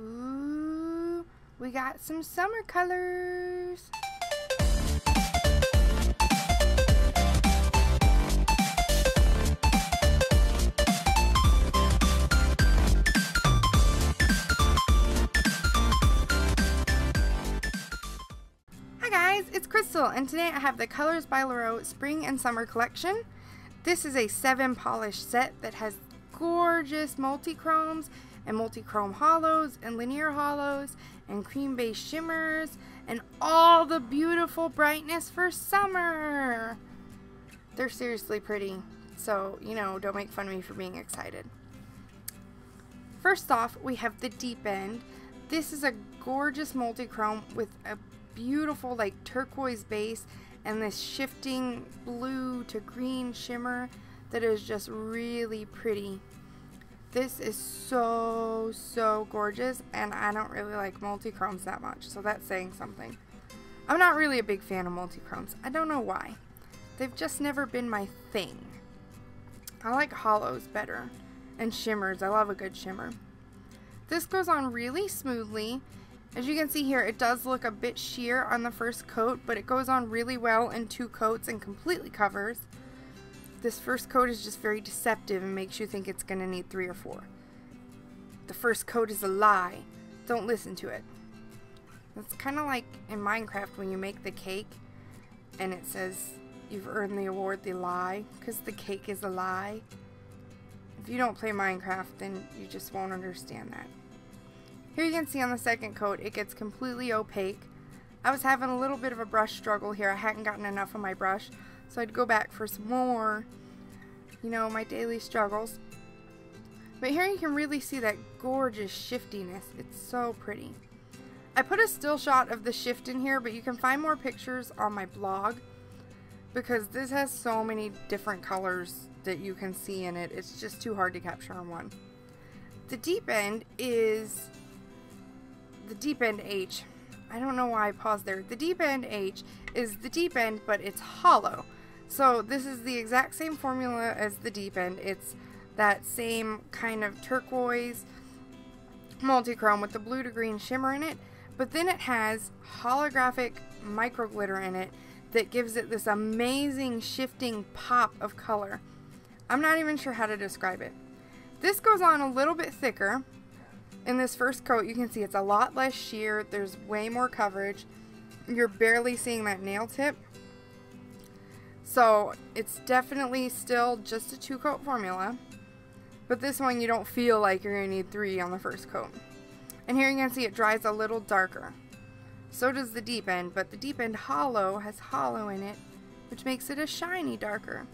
Ooh, we got some summer colors. Hi guys, it's Crystal, and today I have the Colors by Llarowe Spring and Summer Collection. This is a 7 polish set that has gorgeous multi-chromes and multi-chrome hollows and linear hollows and cream-based shimmers and all the beautiful brightness for summer. They're seriously pretty, so you know, don't make fun of me for being excited. First off, we have the deep end. This is a gorgeous multi-chrome with a beautiful like turquoise base and this shifting blue to green shimmer that is just really pretty. This is so gorgeous, and I don't really like multi-chromes that much, so that's saying something. I'm not really a big fan of multi-chromes. I don't know why. They've just never been my thing. I like hollows better, and shimmers. I love a good shimmer. This goes on really smoothly. As you can see here, it does look a bit sheer on the first coat, but it goes on really well in 2 coats and completely covers. This first coat is just very deceptive and makes you think it's going to need 3 or 4. The first coat is a lie. Don't listen to it. It's kind of like in Minecraft when you make the cake and it says you've earned the award the lie because the cake is a lie. If you don't play Minecraft, then you just won't understand that. Here you can see on the second coat it gets completely opaque. I was having a little bit of a brush struggle here. I hadn't gotten enough of my brush, so I'd go back for some more, you know, my daily struggles. But here you can really see that gorgeous shiftiness. It's so pretty. I put a still shot of the shift in here, but you can find more pictures on my blog because this has so many different colors that you can see in it. It's just too hard to capture in one. The deep end is the deep end H. I don't know why I paused there. The deep end H is the deep end, but it's hollow. So this is the exact same formula as the deep end. It's that same kind of turquoise multi-chrome with the blue to green shimmer in it, but then it has holographic micro glitter in it that gives it this amazing shifting pop of color. I'm not even sure how to describe it. This goes on a little bit thicker. In this first coat, you can see it's a lot less sheer. There's way more coverage. You're barely seeing that nail tip. So it's definitely still just a 2-coat formula. But this one you don't feel like you're going to need 3 on the first coat. And here you can see it dries a little darker. So does the deep end, but the deep end hollow has hollow in it, which makes it a shiny darker.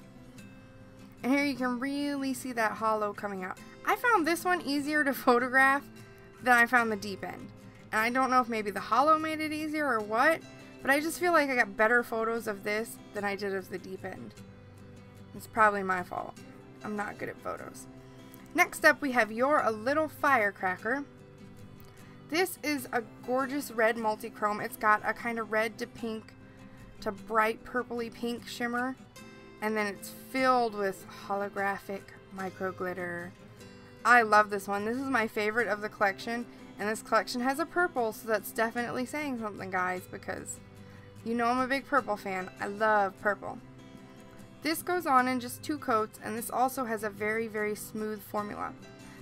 And here you can really see that hollow coming out. I found this one easier to photograph than I found the deep end. And I don't know if maybe the hollow made it easier or what, but I just feel like I got better photos of this than I did of the deep end. It's probably my fault. I'm not good at photos. Next up we have You're a Little Firecracker. This is a gorgeous red multi-chrome. It's got a kind of red to pink to bright purpley pink shimmer. And then it's filled with holographic micro glitter. I love this one. This is my favorite of the collection, and this collection has a purple, so that's definitely saying something, guys, because you know I'm a big purple fan. I love purple. This goes on in just 2 coats, and this also has a very smooth formula.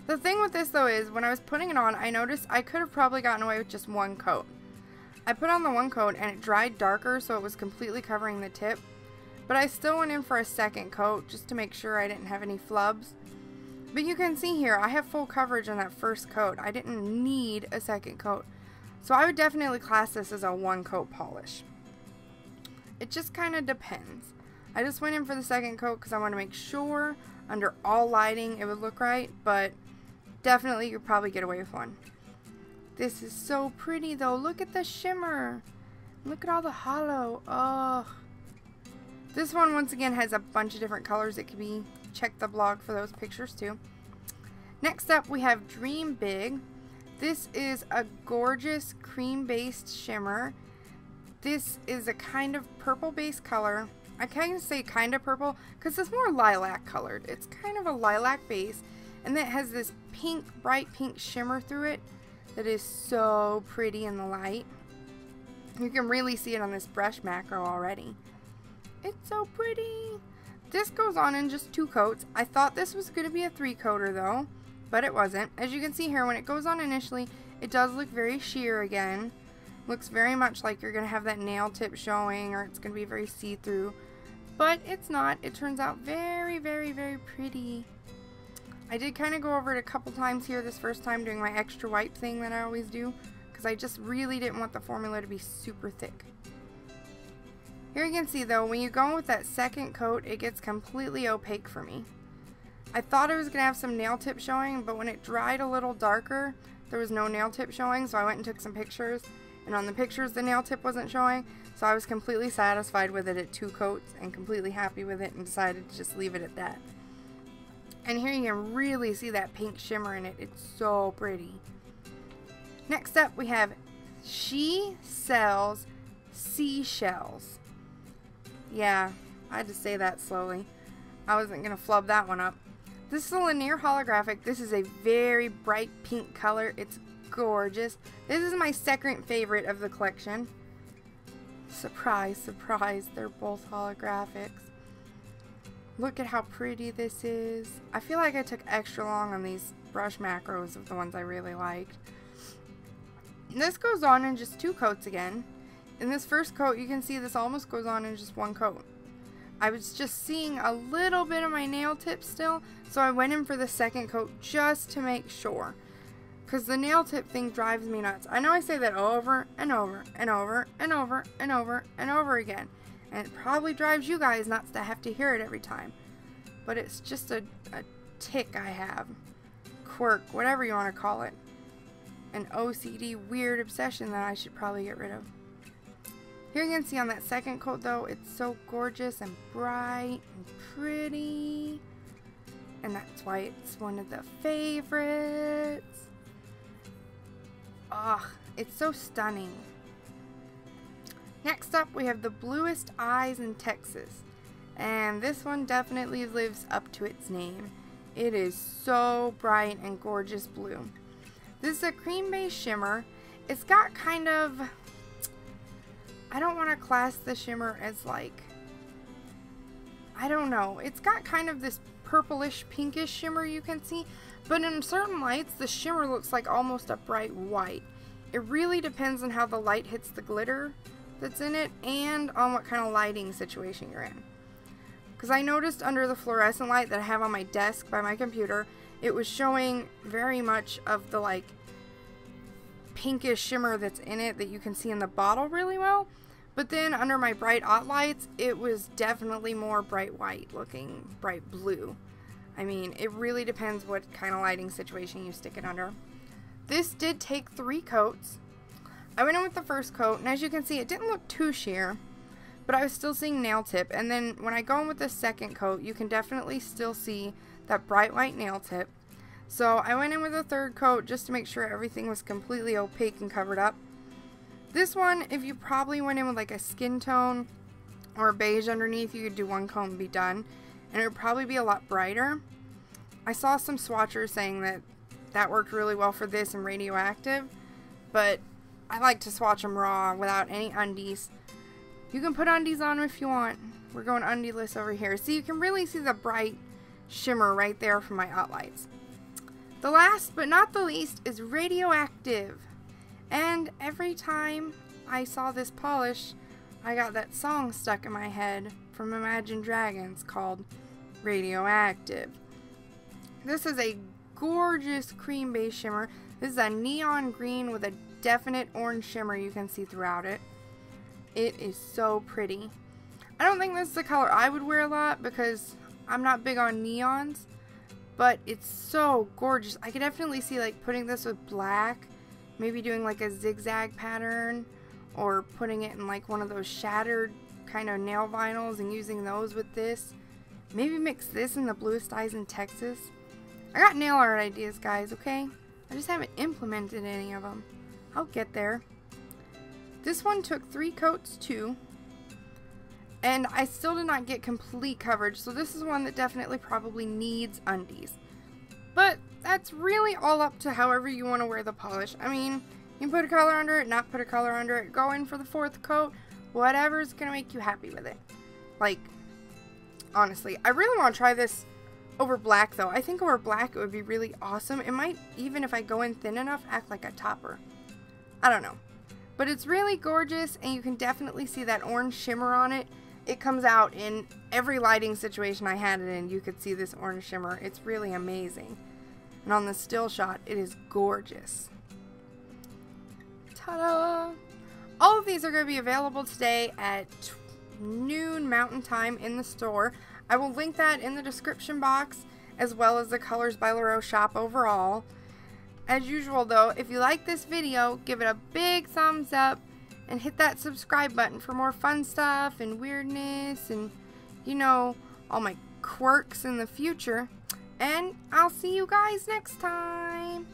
The thing with this though is when I was putting it on, I noticed I could have probably gotten away with just 1 coat. I put on the 1 coat and it dried darker, so it was completely covering the tip. But I still went in for a second coat just to make sure I didn't have any flubs. But you can see here, I have full coverage on that first coat. I didn't need a second coat. So I would definitely class this as a 1-coat polish. It just kind of depends. I just went in for the second coat because I want to make sure under all lighting it would look right. But definitely you could probably get away with 1. This is so pretty though. Look at the shimmer. Look at all the hollow. Oh. This one, once again, has a bunch of different colors it could be. Check the blog for those pictures, too. Next up, we have Dream Big. This is a gorgeous cream-based shimmer. This is a kind of purple-based color. I can't say kind of purple because it's more lilac-colored. It's kind of a lilac base, and then it has this pink, bright pink shimmer through it that is so pretty in the light. You can really see it on this brush macro already. It's so pretty. This goes on in just 2 coats. I thought this was going to be a 3-coater though, but it wasn't. As you can see here, when it goes on initially, it does look very sheer again. Looks very much like you're going to have that nail tip showing, or it's going to be very see-through. But it's not. It turns out very, very, very pretty. I did kind of go over it a couple times here this first time doing my extra wipe thing that I always do, because I just really didn't want the formula to be super thick. Here you can see though, when you go with that second coat, it gets completely opaque for me. I thought it was going to have some nail tip showing, but when it dried a little darker, there was no nail tip showing, so I went and took some pictures, and on the pictures the nail tip wasn't showing, so I was completely satisfied with it at 2 coats and completely happy with it and decided to just leave it at that. And here you can really see that pink shimmer in it. It's so pretty. Next up we have Sells Seashells. Yeah, I had to say that slowly. I wasn't going to flub that one up. This is a linear holographic. This is a very bright pink color. It's gorgeous. This is my second favorite of the collection. Surprise, surprise, they're both holographics. Look at how pretty this is. I feel like I took extra long on these brush macros of the ones I really liked. This goes on in just 2 coats again. In this first coat, you can see this almost goes on in just 1 coat. I was just seeing a little bit of my nail tip still, so I went in for the second coat just to make sure. Because the nail tip thing drives me nuts. I know I say that over and over and over and over and over and over again. And it probably drives you guys nuts to have to hear it every time. But it's just a tick I have. Quirk, whatever you want to call it. An OCD weird obsession that I should probably get rid of. Here you can see on that second coat though, it's so gorgeous and bright and pretty. And that's why it's one of the favorites. Ugh, it's so stunning. Next up we have the Bluest eyes in Texas. And this one definitely lives up to its name. It is so bright and gorgeous blue. This is a cream base shimmer. It's got kind of, I don't want to class the shimmer as like, I don't know. It's got kind of this purplish pinkish shimmer you can see, but in certain lights the shimmer looks like almost a bright white. It really depends on how the light hits the glitter that's in it and on what kind of lighting situation you're in. Because I noticed under the fluorescent light that I have on my desk by my computer, it was showing very much of the like pinkish shimmer that's in it that you can see in the bottle really well. But then under my bright aught lights, it was definitely more bright white looking, bright blue. I mean, it really depends what kind of lighting situation you stick it under. This did take 3 coats. I went in with the first coat, and as you can see, it didn't look too sheer, but I was still seeing nail tip. And then when I go in with the second coat, you can definitely still see that bright white nail tip. So I went in with a third coat just to make sure everything was completely opaque and covered up. This one, if you probably went in with like a skin tone or a beige underneath, you could do 1 coat and be done, and it would probably be a lot brighter. I saw some swatchers saying that that worked really well for this and Radioactive, but I like to swatch them raw without any undies. You can put undies on if you want. We're going undieless over here. So you can really see the bright shimmer right there from my outlights. The last but not the least is Radioactive. And every time I saw this polish, I got that song stuck in my head from Imagine Dragons called Radioactive. This is a gorgeous cream base shimmer. This is a neon green with a definite orange shimmer you can see throughout it. It is so pretty. I don't think this is a color I would wear a lot because I'm not big on neons, but it's so gorgeous. I could definitely see like putting this with black, maybe doing like a zigzag pattern, or putting it in like one of those shattered kind of nail vinyls and using those with this. Maybe mix this in the Bluest eyes in Texas. I got nail art ideas, guys, okay? I just haven't implemented any of them. I'll get there. This one took 3 coats too, and I still did not get complete coverage, so this is one that definitely probably needs undies. But that's really all up to however you want to wear the polish. I mean, you can put a color under it, not put a color under it, go in for the 4th coat, whatever's going to make you happy with it. Like, honestly, I really want to try this over black, though. I think over black it would be really awesome. It might, even if I go in thin enough, act like a topper. I don't know. But it's really gorgeous, and you can definitely see that orange shimmer on it. It comes out in every lighting situation I had it in. You could see this orange shimmer. It's really amazing. And on the still shot, it is gorgeous. Ta-da! All of these are going to be available today at noon Mountain Time in the store. I will link that in the description box, as well as the Colors by Llarowe shop overall. As usual though, if you like this video, give it a big thumbs up and hit that subscribe button for more fun stuff and weirdness and, you know, all my quirks in the future. And I'll see you guys next time.